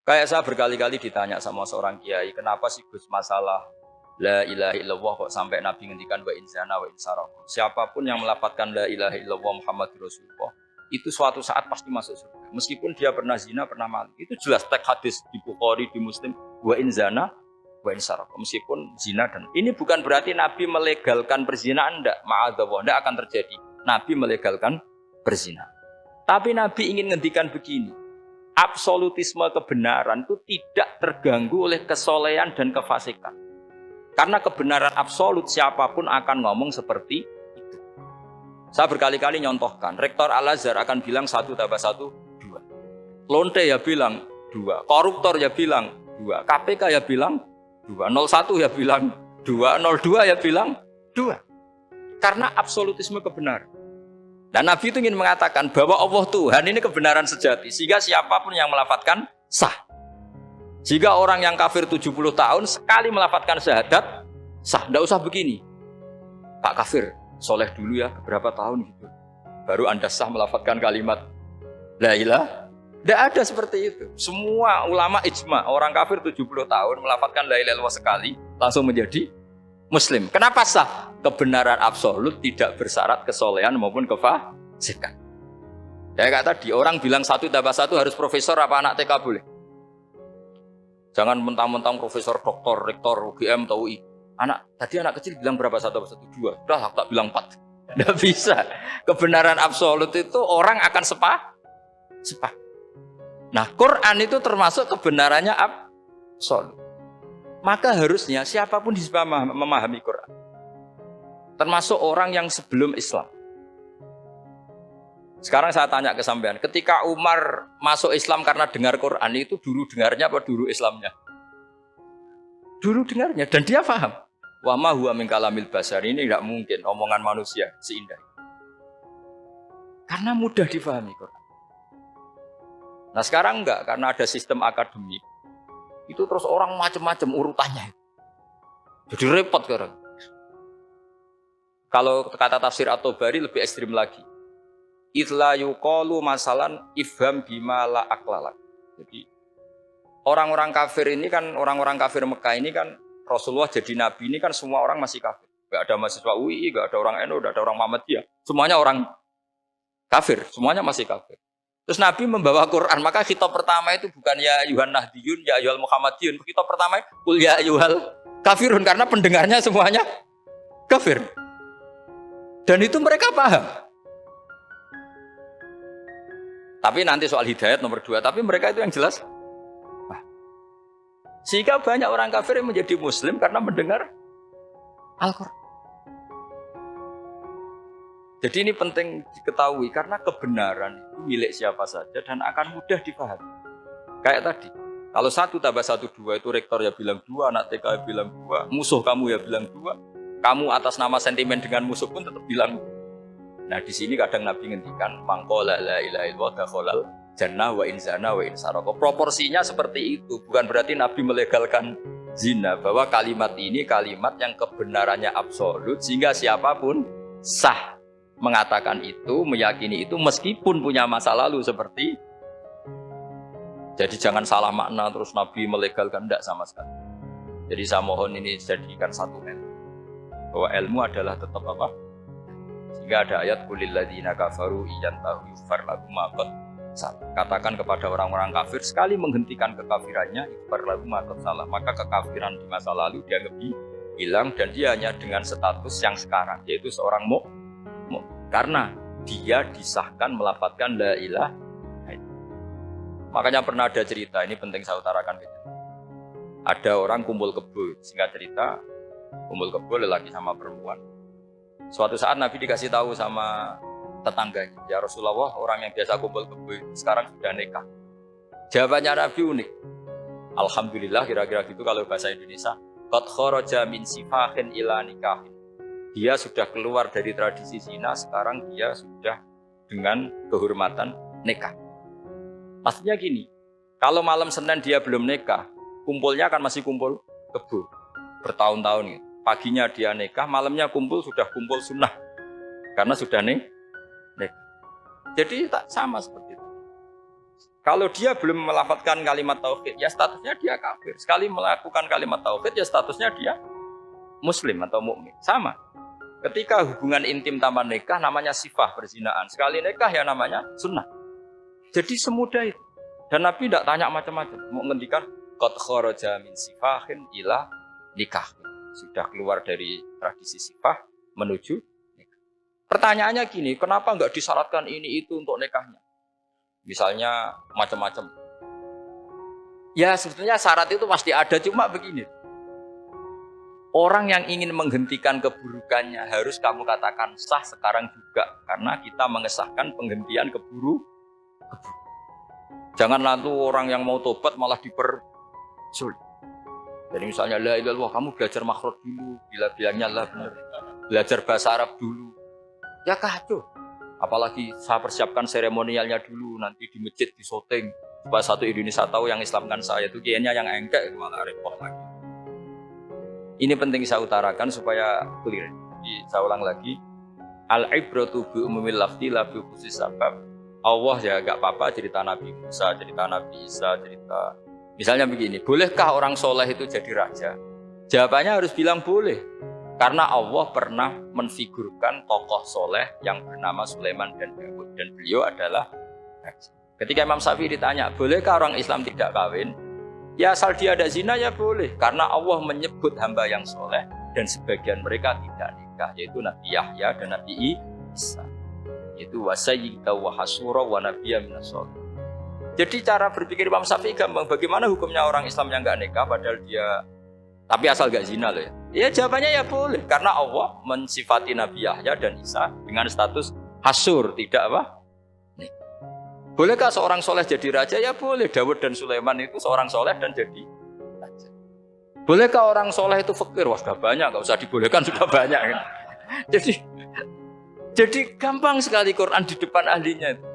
Kayak saya berkali-kali ditanya sama seorang kiai, kenapa sih Gus masalah la ilaha illallah kok sampai Nabi ngendikan wa inzana wa insarakum. Siapapun yang melafadzkan la ilaha illallah Muhammadur Rasulullah itu suatu saat pasti masuk surga. Meskipun dia pernah zina, pernah maling. Itu jelas teks hadis di Bukhari, di Muslim, wa inzana wa insarakum. Meskipun zina dan ini bukan berarti Nabi melegalkan perzinahan, enggak. Ma'adzallah, enggak akan terjadi. Nabi melegalkan perzinahan. Tapi Nabi ingin ngendikan begini. Absolutisme kebenaran itu tidak terganggu oleh kesolehan dan kefasikan. Karena kebenaran absolut siapapun akan ngomong seperti itu. Saya berkali-kali nyontohkan, Rektor Al-Azhar akan bilang 1 tambah 1, 2. Lonte ya bilang 2, koruptor ya bilang 2, KPK ya bilang 2, 01 ya bilang 2, 02 ya bilang 2. Karena absolutisme kebenaran. Dan Nabi itu ingin mengatakan bahwa Allah Tuhan ini kebenaran sejati. Sehingga siapapun yang melafadzkan sah. Jika orang yang kafir 70 tahun sekali melafadzkan syahadat, sah. Tidak usah begini. Pak kafir, soleh dulu ya, beberapa tahun gitu. Baru Anda sah melafadzkan kalimat la ilaha. Tidak ada seperti itu. Semua ulama ijma, orang kafir 70 tahun melafadzkan la ilaha illallah sekali, langsung menjadi Muslim. Kenapa sah? Kebenaran absolut tidak bersyarat kesolehan maupun kefasikan. Ya kayak tadi, orang bilang 1 tambah 1 harus profesor apa anak TK boleh? Jangan mentang-mentang profesor, doktor, rektor, UGM, atau UI. Tadi anak kecil bilang berapa 1 tambah 1? 2. Udah aku tak bilang 4. Tidak bisa. Kebenaran absolut itu orang akan sepah. Nah, Quran itu termasuk kebenarannya absolut. Maka harusnya siapapun bisa memahami Quran. Termasuk orang yang sebelum Islam. Sekarang saya tanya ke sampean, ketika Umar masuk Islam karena dengar Quran, itu dulu dengarnya apa dulu Islamnya? Dulu dengarnya, dan dia paham. Wa ma huwa min kalamil basar, ini tidak mungkin omongan manusia seindah. Karena mudah difahami Quran. Nah sekarang enggak, karena ada sistem akademik. Itu terus orang macam-macam urutannya. Jadi repot sekarang. Kalau kata tafsir At-Tabari lebih ekstrim lagi. Itla yuqalu masalan ifham bima la aqlalak. Jadi orang-orang kafir ini kan, orang-orang kafir Mekah ini kan Rasulullah jadi nabi ini kan semua orang masih kafir. Enggak ada mahasiswa UI, enggak ada orang NU, enggak ada orang Muhammadiyah. Semuanya orang kafir, semuanya masih kafir. Terus Nabi membawa Quran, maka khitab pertama itu bukan ya ayuhan nahdiyun, ya ayuhal muhammadiyun. Khitab pertama kul ya ayuhal kafirun, karena pendengarnya semuanya kafir. Dan itu mereka paham. Tapi nanti soal hidayat nomor 2, tapi mereka itu yang jelas. Sehingga banyak orang kafir yang menjadi muslim karena mendengar Al-Quran. Jadi ini penting diketahui karena kebenaran itu milik siapa saja dan akan mudah dipahami. Kayak tadi, kalau 1 tambah 1 2 itu rektor ya bilang 2, anak TK ya bilang 2, musuh kamu ya bilang 2. Kamu atas nama sentimen dengan musuh pun tetap bilang. Nah di sini kadang Nabi ngendikan mangqala la ilaha illallah dakhalal jannah wa inzana wa insaraka. Proporsinya seperti itu, bukan berarti Nabi melegalkan zina, bahwa kalimat ini kalimat yang kebenarannya absolut sehingga siapapun sah mengatakan itu, meyakini itu meskipun punya masa lalu seperti. Jadi jangan salah makna terus Nabi melegalkan, tidak sama sekali. Jadi saya mohon ini jadikan satu ilmu, bahwa ilmu adalah tetap apa? Sehingga ada ayat qulil ladzina kafaru iyantahu yufar lahum ma qad salah. Katakan kepada orang-orang kafir, sekali menghentikan kekafirannya yufar lahum ma qad salah, maka kekafiran di masa lalu dia lebih hilang dan dia hanya dengan status yang sekarang, yaitu seorang karena dia disahkan melafadzkan la ilaha. Makanya pernah ada cerita, ini penting saya utarakan. Ada orang kumpul kebo, singkat cerita, kumpul kebo lelaki sama perempuan. Suatu saat Nabi dikasih tahu sama tetangganya, ya Rasulullah, orang yang biasa kumpul kebo sekarang sudah nikah. Jawabannya Nabi unik. Alhamdulillah, kira-kira gitu kalau bahasa Indonesia. Qad kharaja min sifahin ila nikahin. Dia sudah keluar dari tradisi zina, sekarang dia sudah dengan kehormatan nikah. Maksudnya gini, kalau malam Senin dia belum nikah, kumpulnya kan masih kumpul kebo bertahun-tahun gitu. Paginya dia nikah, malamnya kumpul sudah kumpul sunnah karena sudah nikah. Jadi tak sama seperti itu. Kalau dia belum melafadzkan kalimat tauhid, ya statusnya dia kafir. Sekali melakukan kalimat tauhid, ya statusnya dia muslim atau mukmin. Sama. Ketika hubungan intim tanpa nikah namanya sifah perzinaan. Sekali nikah ya namanya sunnah. Jadi semudah itu. Dan Nabi tidak tanya macam-macam. Mau ngendikan qad kharaja min sifahin ila nikah. Sudah keluar dari tradisi sifah menuju nikah. Pertanyaannya gini, kenapa enggak disyaratkan ini itu untuk nikahnya? Misalnya macam-macam. Ya sebetulnya syarat itu pasti ada, cuma begini. Orang yang ingin menghentikan keburukannya harus kamu katakan sah sekarang juga. Karena kita mengesahkan penghentian keburukan. Jangan lalu orang yang mau tobat malah dipersulit. Jadi misalnya la ilaha illallah, kamu belajar makhraj dulu, bila bilangnya lah benar. Belajar bahasa Arab dulu. Ya kacau. Apalagi saya persiapkan seremonialnya dulu, nanti di masjid di syuting supaya satu Indonesia tahu yang Islamkan saya itu kiainya yang engkek malah repot lagi. Ini penting saya utarakan supaya clear. Jadi saya ulang lagi, al-ibratu bi umumil lafzi la bi khusus sabab. Allah ya enggak apa-apa cerita Nabi Musa, cerita Nabi Isa, cerita misalnya begini, bolehkah orang soleh itu jadi raja? Jawabannya harus bilang boleh. Karena Allah pernah menfigurkan tokoh soleh yang bernama Sulaiman dan Daud. Dan beliau adalah raja. Ketika Imam Syafi'i ditanya, bolehkah orang Islam tidak kawin? Ya asal dia ada zina ya boleh. Karena Allah menyebut hamba yang soleh. Dan sebagian mereka tidak nikah. Yaitu Nabi Yahya dan Nabi Isa. Yaitu wasayyida wa hasura wa nabiyya minasol. Jadi cara berpikir Imam Syafi'i gampang. Bagaimana hukumnya orang Islam yang nggak nikah padahal dia tapi asal gak zina loh ya. Ya jawabannya ya boleh. Karena Allah mensifati Nabi Yahya dan Isa dengan status hasur. Tidak apa? Nih. Bolehkah seorang soleh jadi raja? Ya boleh. Daud dan Sulaiman itu seorang soleh dan jadi raja. Bolehkah orang soleh itu fakir? Wah sudah banyak. Gak usah dibolehkan sudah banyak. Kan? Jadi gampang sekali Quran di depan ahlinya itu.